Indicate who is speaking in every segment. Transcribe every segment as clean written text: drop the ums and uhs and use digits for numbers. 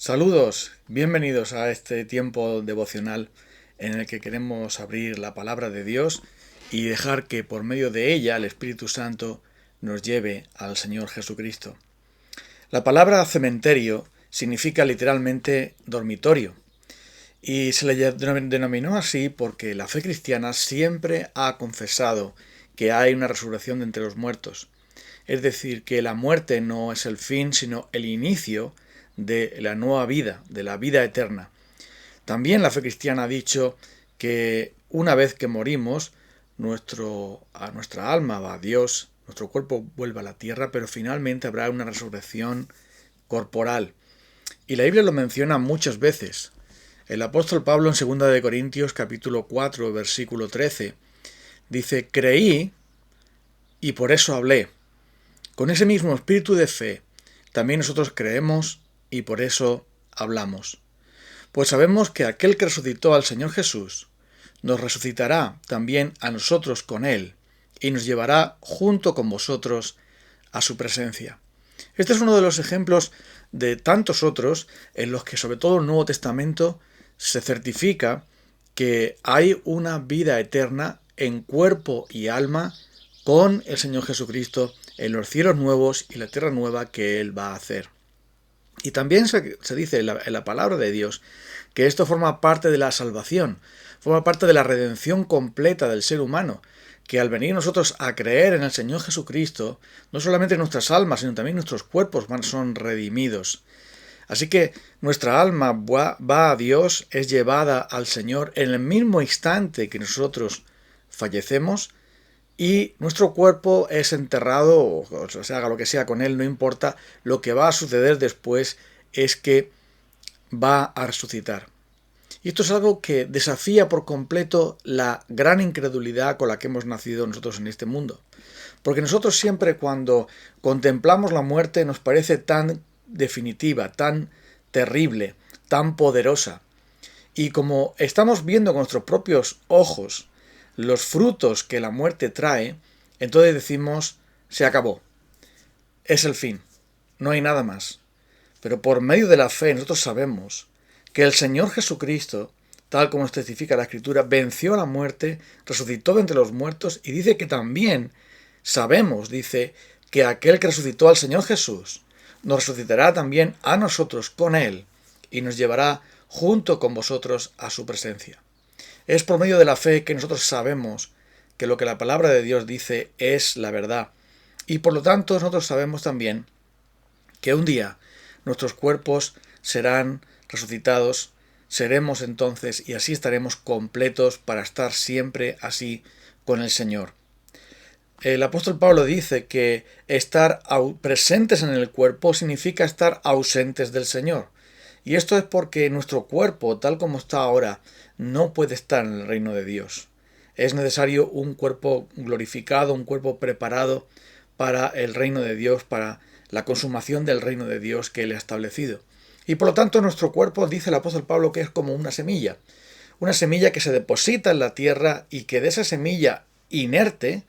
Speaker 1: Saludos, bienvenidos a este tiempo devocional en el que queremos abrir la palabra de Dios y dejar que por medio de ella el Espíritu Santo nos lleve al Señor Jesucristo. La palabra cementerio significa literalmente dormitorio y se le denominó así porque la fe cristiana siempre ha confesado que hay una resurrección de entre los muertos. Es decir, que la muerte no es el fin, sino el inicio de la nueva vida, de la vida eterna. También la fe cristiana ha dicho que una vez que morimos, nuestra alma va a Dios, nuestro cuerpo vuelve a la tierra, pero finalmente habrá una resurrección corporal. Y la Biblia lo menciona muchas veces. El apóstol Pablo en 2 de Corintios capítulo 4, versículo 13, dice: creí y por eso hablé. Con ese mismo espíritu de fe, también nosotros creemos y por eso hablamos. Pues sabemos que aquel que resucitó al Señor Jesús nos resucitará también a nosotros con Él y nos llevará junto con vosotros a su presencia. Este es uno de los ejemplos de tantos otros en los que, sobre todo en el Nuevo Testamento, se certifica que hay una vida eterna en cuerpo y alma con el Señor Jesucristo en los cielos nuevos y la tierra nueva que Él va a hacer. Y también se dice en la palabra de Dios que esto forma parte de la salvación, forma parte de la redención completa del ser humano, que al venir nosotros a creer en el Señor Jesucristo, no solamente nuestras almas, sino también nuestros cuerpos son redimidos. Así que nuestra alma va a Dios, es llevada al Señor en el mismo instante que nosotros fallecemos, y nuestro cuerpo es enterrado, o se haga lo que sea con él, no importa. Lo que va a suceder después es que va a resucitar. Y esto es algo que desafía por completo la gran incredulidad con la que hemos nacido nosotros en este mundo. Porque nosotros siempre, cuando contemplamos la muerte, nos parece tan definitiva, tan terrible, tan poderosa. Y como estamos viendo con nuestros propios ojos los frutos que la muerte trae, entonces decimos: se acabó, es el fin, no hay nada más. Pero por medio de la fe nosotros sabemos que el Señor Jesucristo, tal como nos testifica la Escritura, venció a la muerte, resucitó de entre los muertos, y dice que también sabemos, dice, que aquel que resucitó al Señor Jesús nos resucitará también a nosotros con Él y nos llevará junto con vosotros a su presencia. Es por medio de la fe que nosotros sabemos que lo que la palabra de Dios dice es la verdad. Y por lo tanto nosotros sabemos también que un día nuestros cuerpos serán resucitados, seremos entonces y así estaremos completos para estar siempre así con el Señor. El apóstol Pablo dice que estar presentes en el cuerpo significa estar ausentes del Señor. Y esto es porque nuestro cuerpo, tal como está ahora, no puede estar en el reino de Dios. Es necesario un cuerpo glorificado, un cuerpo preparado para el reino de Dios, para la consumación del reino de Dios que Él ha establecido. Y por lo tanto nuestro cuerpo, dice el apóstol Pablo, que es como una semilla que se deposita en la tierra y que de esa semilla inerte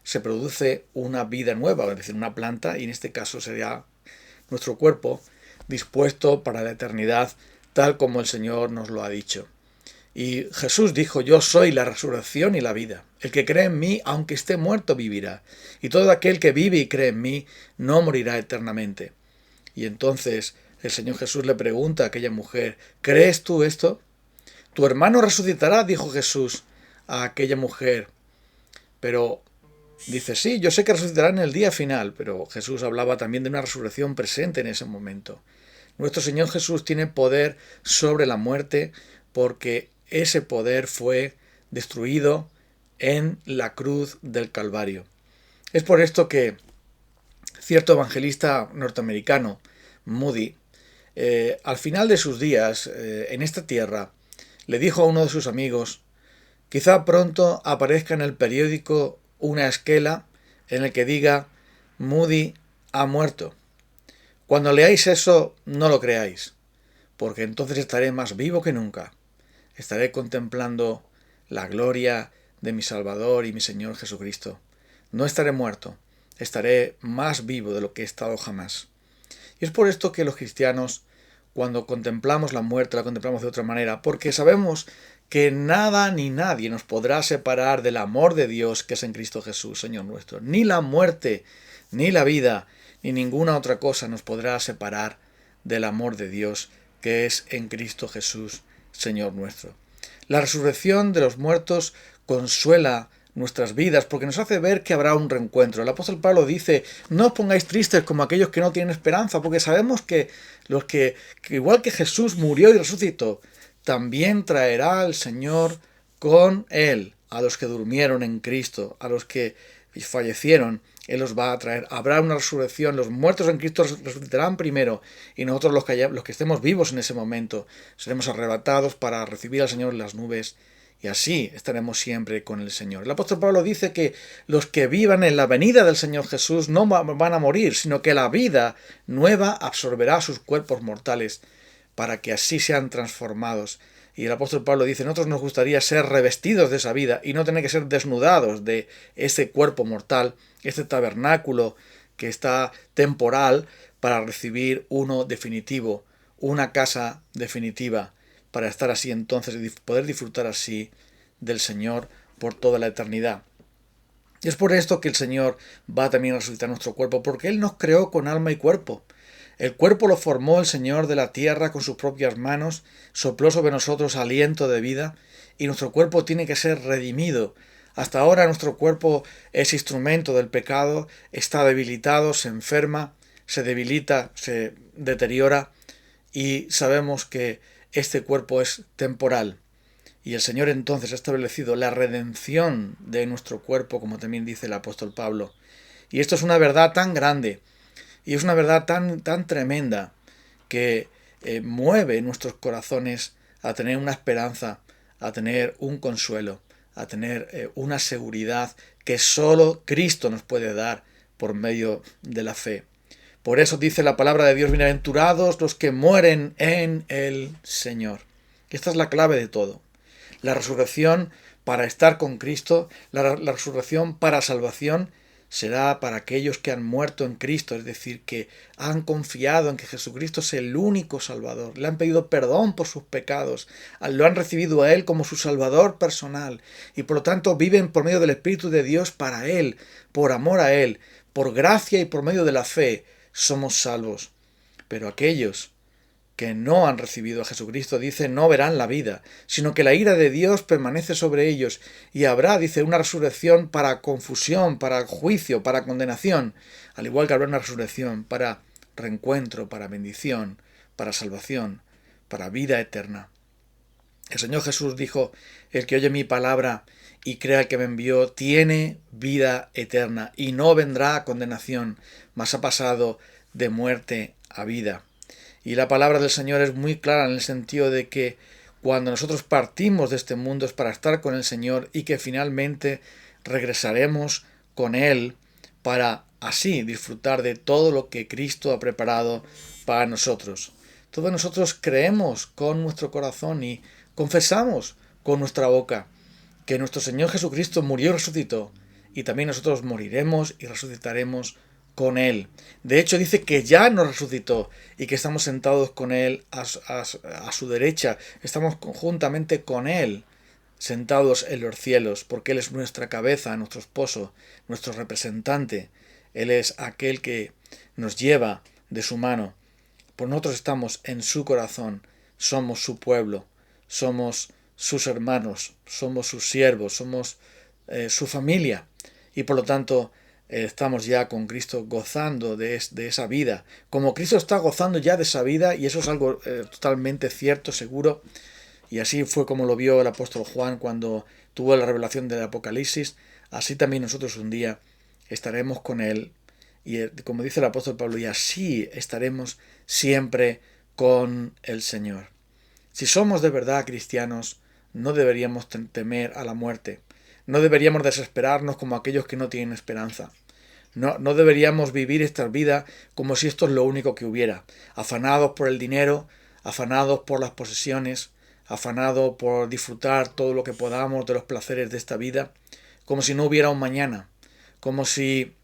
Speaker 1: se produce una vida nueva, es decir, una planta, y en este caso sería nuestro cuerpo dispuesto para la eternidad, tal como el Señor nos lo ha dicho. Y Jesús dijo: yo soy la resurrección y la vida. El que cree en mí, aunque esté muerto, vivirá. Y todo aquel que vive y cree en mí, no morirá eternamente. Y entonces el Señor Jesús le pregunta a aquella mujer: ¿crees tú esto? Tu hermano resucitará, dijo Jesús a aquella mujer. Pero dice: sí, yo sé que resucitará en el día final. Pero Jesús hablaba también de una resurrección presente en ese momento. Nuestro Señor Jesús tiene poder sobre la muerte porque ese poder fue destruido en la cruz del Calvario. Es por esto que cierto evangelista norteamericano, Moody, al final de sus días en esta tierra, le dijo a uno de sus amigos: quizá pronto aparezca en el periódico una esquela en el que diga: Moody ha muerto. Cuando leáis eso, no lo creáis, porque entonces estaré más vivo que nunca. Estaré contemplando la gloria de mi Salvador y mi Señor Jesucristo. No estaré muerto, estaré más vivo de lo que he estado jamás. Y es por esto que los cristianos, cuando contemplamos la muerte, la contemplamos de otra manera, porque sabemos que nada ni nadie nos podrá separar del amor de Dios que es en Cristo Jesús, Señor nuestro. Ni la muerte, ni la vida, ni ninguna otra cosa nos podrá separar del amor de Dios que es en Cristo Jesús, Señor nuestro. La resurrección de los muertos consuela nuestras vidas porque nos hace ver que habrá un reencuentro. El apóstol Pablo dice: no os pongáis tristes como aquellos que no tienen esperanza, porque sabemos que igual que Jesús murió y resucitó, también traerá al Señor con él a los que durmieron en Cristo, a los que fallecieron. Él los va a traer. Habrá una resurrección. Los muertos en Cristo resucitarán primero, y nosotros los que estemos vivos en ese momento seremos arrebatados para recibir al Señor en las nubes, y así estaremos siempre con el Señor. El apóstol Pablo dice que los que vivan en la venida del Señor Jesús no van a morir, sino que la vida nueva absorberá sus cuerpos mortales para que así sean transformados. Y el apóstol Pablo dice: nosotros nos gustaría ser revestidos de esa vida y no tener que ser desnudados de ese cuerpo mortal, este tabernáculo que está temporal, para recibir uno definitivo, una casa definitiva, para estar así entonces y poder disfrutar así del Señor por toda la eternidad. Y es por esto que el Señor va también a resucitar nuestro cuerpo, porque Él nos creó con alma y cuerpo. El cuerpo lo formó el Señor de la tierra con sus propias manos, sopló sobre nosotros aliento de vida, y nuestro cuerpo tiene que ser redimido. Hasta ahora nuestro cuerpo es instrumento del pecado, está debilitado, se enferma, se debilita, se deteriora, y sabemos que este cuerpo es temporal. Y el Señor entonces ha establecido la redención de nuestro cuerpo, como también dice el apóstol Pablo. Y esto es una verdad tan grande, y es una verdad tan tremenda, que mueve nuestros corazones a tener una esperanza, a tener un consuelo, a tener una seguridad que solo Cristo nos puede dar por medio de la fe. Por eso dice la palabra de Dios: bienaventurados los que mueren en el Señor. Esta es la clave de todo. La resurrección para estar con Cristo, la resurrección para salvación, será para aquellos que han muerto en Cristo, es decir, que han confiado en que Jesucristo es el único Salvador, le han pedido perdón por sus pecados, lo han recibido a Él como su Salvador personal, y por lo tanto viven por medio del Espíritu de Dios para Él, por amor a Él, por gracia y por medio de la fe somos salvos. Pero aquellos que no han recibido a Jesucristo, dice, no verán la vida, sino que la ira de Dios permanece sobre ellos, y habrá, dice, una resurrección para confusión, para juicio, para condenación, al igual que habrá una resurrección para reencuentro, para bendición, para salvación, para vida eterna. El Señor Jesús dijo: el que oye mi palabra y crea que me envió tiene vida eterna, y no vendrá a condenación, mas ha pasado de muerte a vida. Y la palabra del Señor es muy clara en el sentido de que cuando nosotros partimos de este mundo es para estar con el Señor, y que finalmente regresaremos con Él para así disfrutar de todo lo que Cristo ha preparado para nosotros. Todos nosotros creemos con nuestro corazón y confesamos con nuestra boca que nuestro Señor Jesucristo murió y resucitó, y también nosotros moriremos y resucitaremos con Él. De hecho, dice que ya nos resucitó y que estamos sentados con Él a su derecha. Estamos conjuntamente con Él, sentados en los cielos, porque Él es nuestra cabeza, nuestro esposo, nuestro representante. Él es aquel que nos lleva de su mano. Pues nosotros estamos en su corazón, somos su pueblo, somos sus hermanos, somos sus siervos, somos su familia, y por lo tanto estamos ya con Cristo gozando de esa vida, como Cristo está gozando ya de esa vida, y eso es algo totalmente cierto, seguro. Y así fue como lo vio el apóstol Juan cuando tuvo la revelación del Apocalipsis. Así también nosotros un día estaremos con Él, y como dice el apóstol Pablo, y así estaremos siempre con el Señor. Si somos de verdad cristianos, no deberíamos temer a la muerte. No deberíamos desesperarnos como aquellos que no tienen esperanza. No deberíamos vivir esta vida como si esto es lo único que hubiera. Afanados por el dinero, afanados por las posesiones, afanados por disfrutar todo lo que podamos de los placeres de esta vida, como si no hubiera un mañana, como si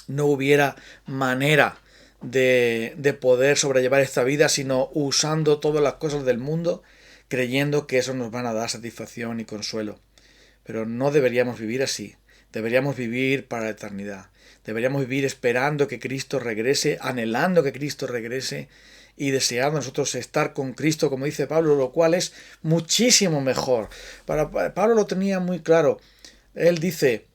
Speaker 1: no hubiera manera de poder sobrellevar esta vida, sino usando todas las cosas del mundo, creyendo que eso nos van a dar satisfacción y consuelo. Pero no deberíamos vivir así. Deberíamos vivir para la eternidad. Deberíamos vivir esperando que Cristo regrese, anhelando que Cristo regrese y deseando nosotros estar con Cristo, como dice Pablo, lo cual es muchísimo mejor. Pablo lo tenía muy claro. Él dice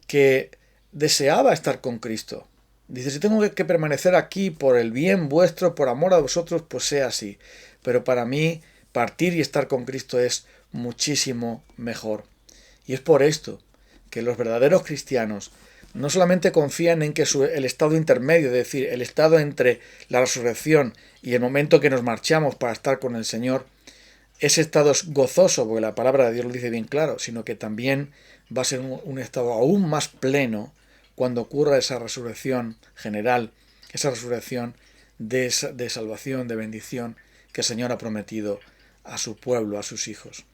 Speaker 1: que deseaba estar con Cristo. Dice, si tengo que permanecer aquí por el bien vuestro, por amor a vosotros, pues sea así. Pero para mí, partir y estar con Cristo es muchísimo mejor. Y es por esto que los verdaderos cristianos no solamente confían en que el estado intermedio, es decir, el estado entre la resurrección y el momento que nos marchamos para estar con el Señor, ese estado es gozoso, porque la palabra de Dios lo dice bien claro, sino que también va a ser un estado aún más pleno cuando ocurra esa resurrección general, esa resurrección de salvación, de bendición que el Señor ha prometido a su pueblo, a sus hijos.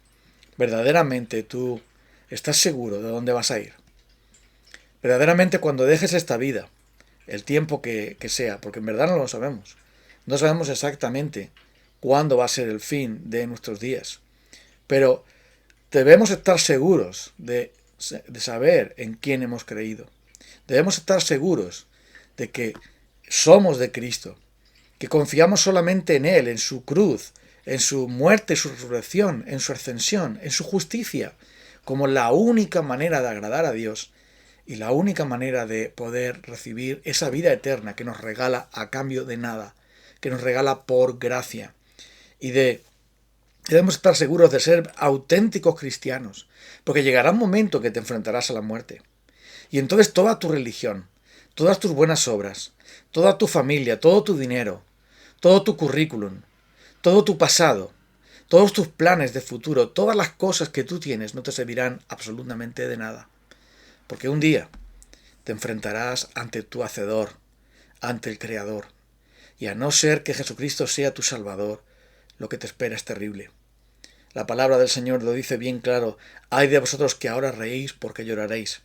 Speaker 1: Verdaderamente tú estás seguro de dónde vas a ir. Verdaderamente cuando dejes esta vida, el tiempo que sea, porque en verdad no lo sabemos. No sabemos exactamente cuándo va a ser el fin de nuestros días. Pero debemos estar seguros de saber en quién hemos creído. Debemos estar seguros de que somos de Cristo, que confiamos solamente en Él, en su cruz, en su muerte, su resurrección, en su ascensión, en su justicia, como la única manera de agradar a Dios y la única manera de poder recibir esa vida eterna que nos regala a cambio de nada, que nos regala por gracia. Y debemos estar seguros de ser auténticos cristianos, porque llegará un momento que te enfrentarás a la muerte. Y entonces toda tu religión, todas tus buenas obras, toda tu familia, todo tu dinero, todo tu currículum, todo tu pasado, todos tus planes de futuro, todas las cosas que tú tienes no te servirán absolutamente de nada. Porque un día te enfrentarás ante tu Hacedor, ante el Creador. Y a no ser que Jesucristo sea tu Salvador, lo que te espera es terrible. La palabra del Señor lo dice bien claro. Ay de vosotros que ahora reís porque lloraréis.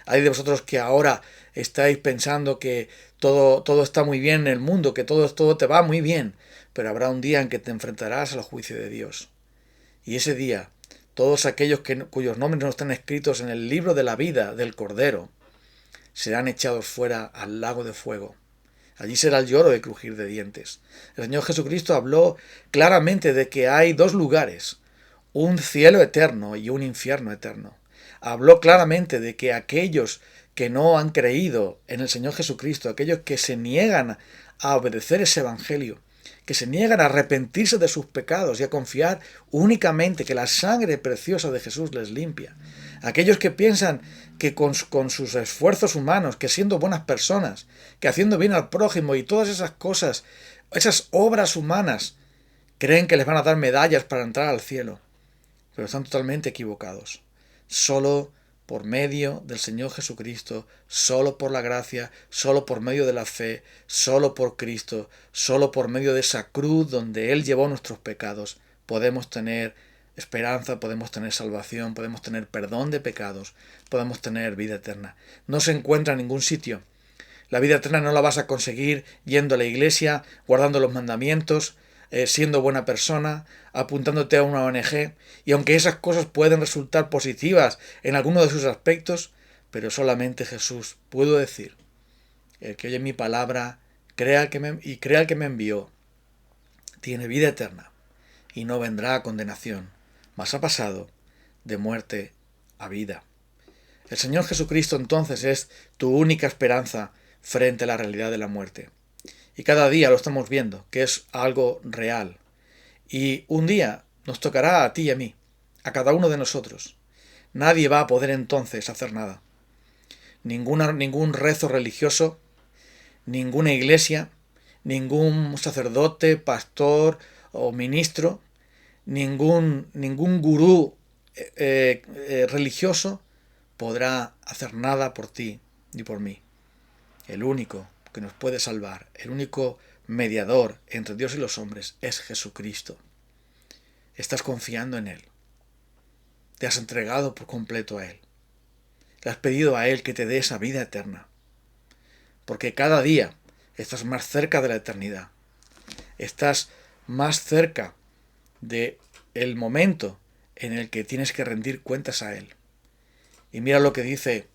Speaker 1: Hay de vosotros que ahora estáis pensando que todo está muy bien en el mundo, que todo te va muy bien, pero habrá un día en que te enfrentarás al juicio de Dios. Y ese día, todos aquellos cuyos nombres no están escritos en el libro de la vida del Cordero, serán echados fuera al lago de fuego. Allí será el lloro y el crujir de dientes. El Señor Jesucristo habló claramente de que hay dos lugares, un cielo eterno y un infierno eterno. Habló claramente de que aquellos que no han creído en el Señor Jesucristo, aquellos que se niegan a obedecer ese Evangelio, que se niegan a arrepentirse de sus pecados y a confiar únicamente que la sangre preciosa de Jesús les limpia, aquellos que piensan que con sus esfuerzos humanos, que siendo buenas personas, que haciendo bien al prójimo y todas esas cosas, esas obras humanas, creen que les van a dar medallas para entrar al cielo, pero están totalmente equivocados. Solo por medio del Señor Jesucristo, solo por la gracia, solo por medio de la fe, solo por Cristo, solo por medio de esa cruz donde Él llevó nuestros pecados, podemos tener esperanza, podemos tener salvación, podemos tener perdón de pecados, podemos tener vida eterna. No se encuentra en ningún sitio. La vida eterna no la vas a conseguir yendo a la iglesia, guardando los mandamientos, siendo buena persona, apuntándote a una ONG, y aunque esas cosas pueden resultar positivas en alguno de sus aspectos, pero solamente Jesús pudo decir, el que oye mi palabra, crea al que me envió, tiene vida eterna, y no vendrá a condenación, mas ha pasado de muerte a vida. El Señor Jesucristo entonces es tu única esperanza frente a la realidad de la muerte. Y cada día lo estamos viendo, que es algo real. Y un día nos tocará a ti y a mí, a cada uno de nosotros. Nadie va a poder entonces hacer nada. Ningún rezo religioso, ninguna iglesia, ningún sacerdote, pastor o ministro, ningún gurú religioso podrá hacer nada por ti ni por mí. El único que nos puede salvar, el único mediador entre Dios y los hombres es Jesucristo. Estás confiando en Él. Te has entregado por completo a Él. Le has pedido a Él que te dé esa vida eterna. Porque cada día estás más cerca de la eternidad, estás más cerca de el momento en el que tienes que rendir cuentas a Él. Y mira lo que dice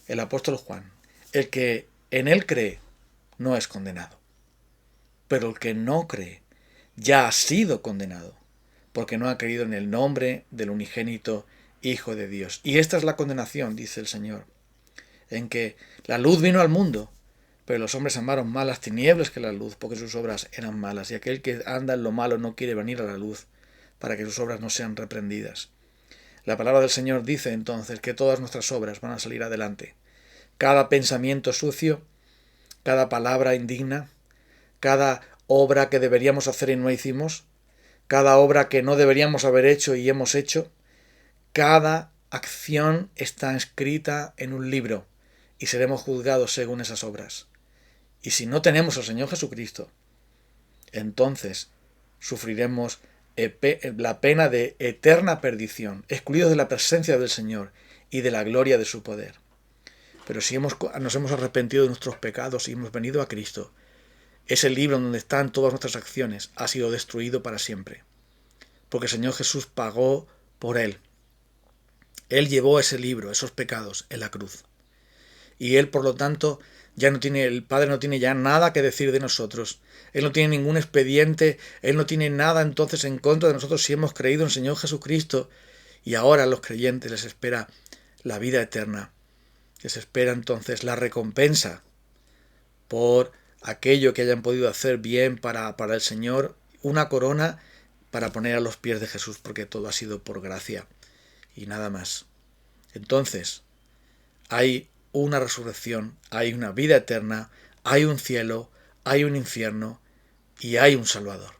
Speaker 1: el apóstol Juan: el que en Él cree no es condenado, pero el que no cree ya ha sido condenado, porque no ha creído en el nombre del unigénito Hijo de Dios. Y esta es la condenación, dice el Señor, en que la luz vino al mundo, pero los hombres amaron más las tinieblas que la luz, porque sus obras eran malas, y aquel que anda en lo malo no quiere venir a la luz, para que sus obras no sean reprendidas. La palabra del Señor dice entonces que todas nuestras obras van a salir adelante. Cada pensamiento sucio, cada palabra indigna, cada obra que deberíamos hacer y no hicimos, cada obra que no deberíamos haber hecho y hemos hecho, cada acción está escrita en un libro y seremos juzgados según esas obras. Y si no tenemos al Señor Jesucristo, entonces sufriremos la pena de eterna perdición, excluidos de la presencia del Señor y de la gloria de su poder. Pero si nos hemos arrepentido de nuestros pecados y hemos venido a Cristo, ese libro donde están todas nuestras acciones ha sido destruido para siempre, porque el Señor Jesús pagó por él. Él llevó ese libro, esos pecados, en la cruz. Y Él, por lo tanto, el Padre no tiene ya nada que decir de nosotros. Él no tiene ningún expediente, Él no tiene nada entonces en contra de nosotros si hemos creído en el Señor Jesucristo. Y ahora a los creyentes les espera la vida eterna. Les espera entonces la recompensa por aquello que hayan podido hacer bien para el Señor, una corona para poner a los pies de Jesús, porque todo ha sido por gracia y nada más. Entonces, hay una resurrección, hay una vida eterna, hay un cielo, hay un infierno y hay un Salvador,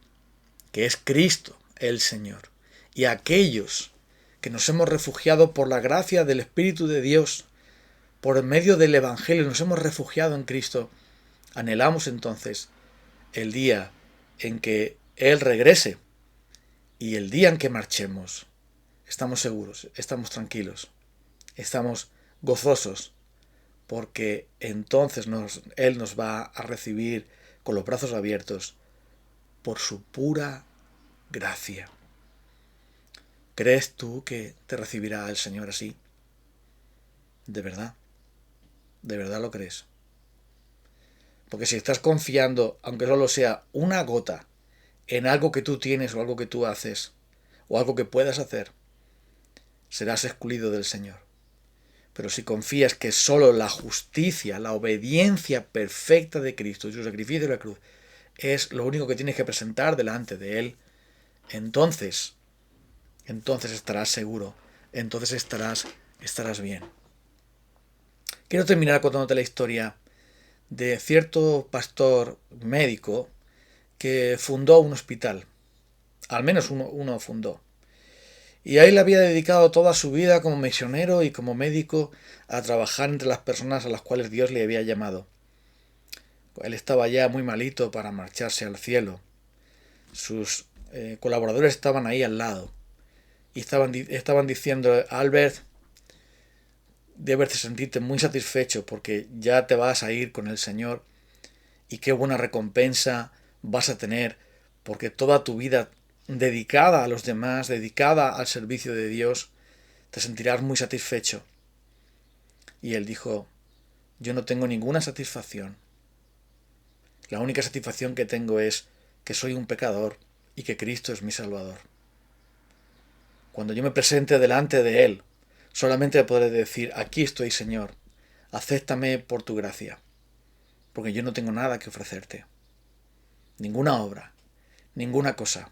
Speaker 1: que es Cristo el Señor. Y aquellos que nos hemos refugiado por la gracia del Espíritu de Dios, por medio del Evangelio, nos hemos refugiado en Cristo, anhelamos entonces el día en que Él regrese y el día en que marchemos. Estamos seguros, estamos tranquilos, estamos gozosos, porque entonces Él nos va a recibir con los brazos abiertos por su pura gracia. ¿Crees tú que te recibirá el Señor así? ¿De verdad? ¿De verdad lo crees? Porque si estás confiando, aunque solo sea una gota, en algo que tú tienes o algo que tú haces, o algo que puedas hacer, serás excluido del Señor. Pero si confías que solo la justicia, la obediencia perfecta de Cristo y su sacrificio de la cruz es lo único que tienes que presentar delante de Él, entonces estarás seguro, entonces estarás bien. Quiero terminar contándote la historia de cierto pastor médico que fundó un hospital. Al menos uno fundó. Y a él había dedicado toda su vida como misionero y como médico a trabajar entre las personas a las cuales Dios le había llamado. Él estaba ya muy malito para marcharse al cielo. Sus colaboradores estaban ahí al lado y estaban diciendo: Albert, debes de sentirte muy satisfecho porque ya te vas a ir con el Señor y qué buena recompensa vas a tener, porque toda tu vida dedicada a los demás, dedicada al servicio de Dios, te sentirás muy satisfecho. Y él dijo: yo no tengo ninguna satisfacción. La única satisfacción que tengo es que soy un pecador y que Cristo es mi Salvador. Cuando yo me presente delante de Él, solamente podré decir: aquí estoy, Señor, acéptame por tu gracia, porque yo no tengo nada que ofrecerte. Ninguna obra, ninguna cosa.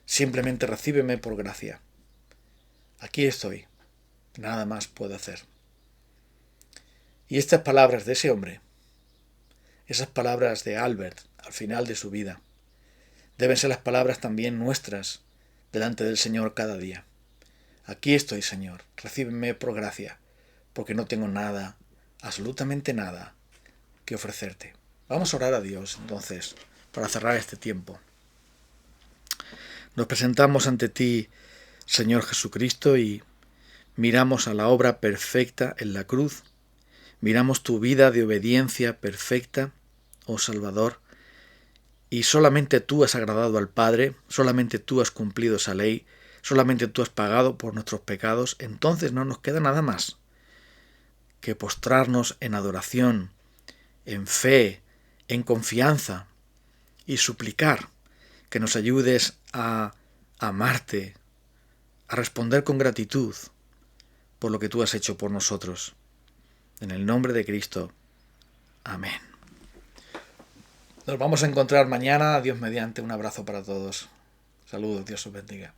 Speaker 1: Simplemente recíbeme por gracia. Aquí estoy, nada más puedo hacer. Y estas palabras de ese hombre, esas palabras de Albert al final de su vida, deben ser las palabras también nuestras delante del Señor cada día. Aquí estoy, Señor, recíbeme por gracia, porque no tengo nada, absolutamente nada, que ofrecerte. Vamos a orar a Dios, entonces, para cerrar este tiempo. Nos presentamos ante ti, Señor Jesucristo, y miramos a la obra perfecta en la cruz, miramos tu vida de obediencia perfecta, oh Salvador, y solamente tú has agradado al Padre, solamente tú has cumplido esa ley, solamente tú has pagado por nuestros pecados, entonces no nos queda nada más que postrarnos en adoración, en fe, en confianza y suplicar que nos ayudes a amarte, a responder con gratitud por lo que tú has hecho por nosotros. En el nombre de Cristo. Amén. Nos vamos a encontrar mañana, Dios mediante. Un abrazo para todos. Saludos, Dios os bendiga.